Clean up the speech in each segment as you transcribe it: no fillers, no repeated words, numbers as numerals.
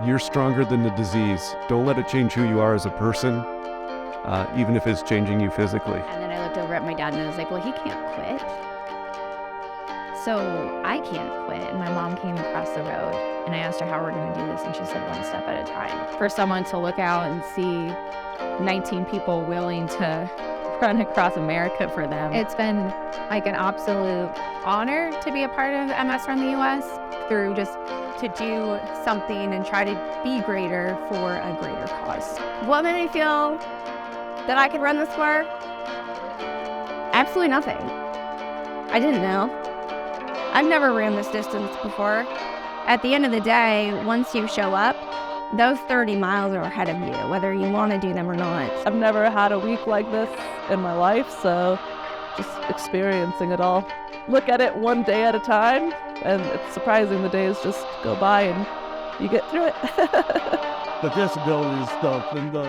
You're stronger than the disease. Don't let it change who you are as a person, even if it's changing you physically. And then I looked over at my dad and I was like, well, he can't quit. So I can't quit. And my mom came across the road and I asked her how we're going to do this. And she said, one step at a time. For someone to look out and see 19 people willing to run across America for them. It's been like an absolute honor to be a part of MS Run the US, through just to do something and try to be greater for a greater cause. What made me feel that I could run this far? Absolutely nothing. I didn't know. I've never ran this distance before. At the end of the day, once you show up, those 30 miles are ahead of you, whether you want to do them or not. I've never had a week like this in my life, so just experiencing it all. Look at it one day at a time, and it's surprising the days just go by and you get through it. The disability stuff and the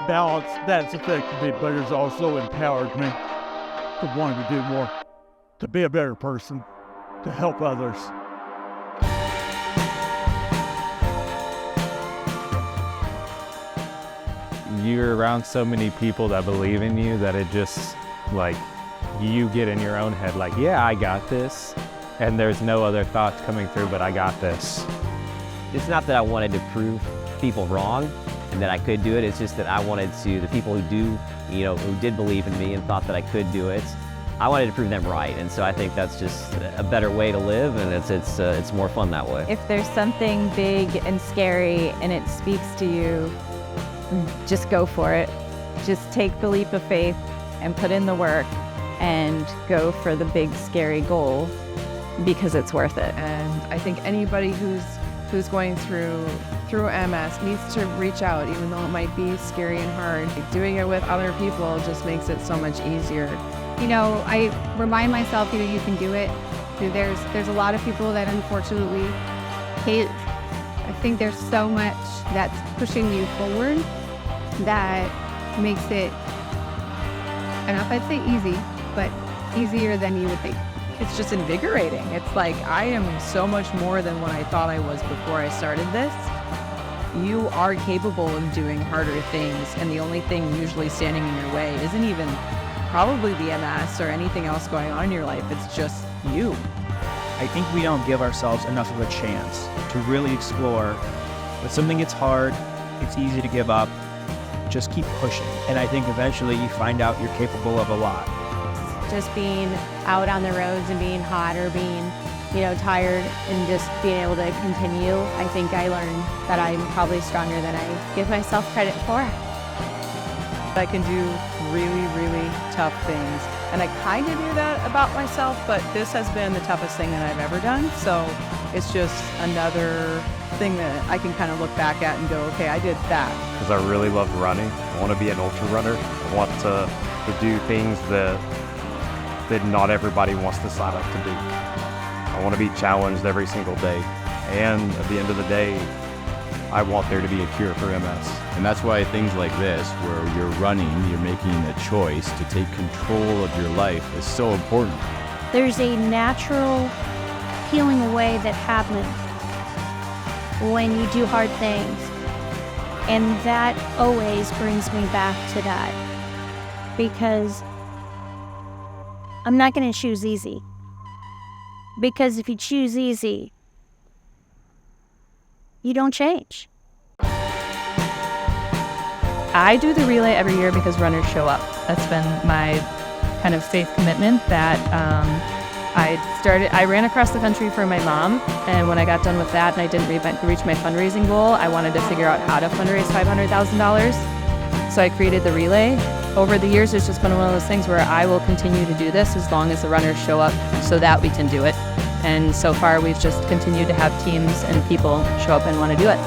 balance, that's affected me, but it's also empowered me to want to do more, to be a better person, to help others. You're around so many people that believe in you that it just, like, you get in your own head like, yeah, I got this. And there's no other thoughts coming through, but I got this. It's not that I wanted to prove people wrong and that I could do it. It's just that I wanted to, the people who did believe in me and thought that I could do it, I wanted to prove them right. And so I think that's just a better way to live, and it's more fun that way. If there's something big and scary and it speaks to you, just go for it. Just take the leap of faith and put in the work and go for the big scary goal, because it's worth it. And I think anybody who's going through MS needs to reach out, even though it might be scary and hard. Doing it with other people just makes it so much easier. You know, I remind myself, you can do it. There's a lot of people that unfortunately can't. I think there's so much that's pushing you forward that makes it, I don't know if I'd say easy, but easier than you would think. It's just invigorating. It's like, I am so much more than what I thought I was before I started this. You are capable of doing harder things, and the only thing usually standing in your way isn't even probably the MS or anything else going on in your life. It's just you. I think we don't give ourselves enough of a chance to really explore. When something gets hard, it's easy to give up. Just keep pushing. And I think eventually you find out you're capable of a lot. Just being out on the roads and being hot or being, tired, and just being able to continue, I think I learned that I'm probably stronger than I give myself credit for. I can do really, really tough things. And I kind of knew that about myself, but this has been the toughest thing that I've ever done. So it's just another thing that I can kind of look back at and go, okay, I did that. Because I really love running. I want to be an ultra runner. I want to do things that not everybody wants to sign up to do. I want to be challenged every single day. And at the end of the day, I want there to be a cure for MS. And that's why things like this, where you're running, you're making a choice to take control of your life, is so important. There's a natural peeling away that happens when you do hard things. And that always brings me back to that. Because I'm not going to choose easy. Because if you choose easy, you don't change. I do the relay every year because runners show up. That's been my kind of faith commitment that I ran across the country for my mom, and when I got done with that and I didn't reach my fundraising goal, I wanted to figure out how to fundraise $500,000. So I created the relay. Over the years, it's just been one of those things where I will continue to do this as long as the runners show up so that we can do it. And so far, we've just continued to have teams and people show up and want to do it.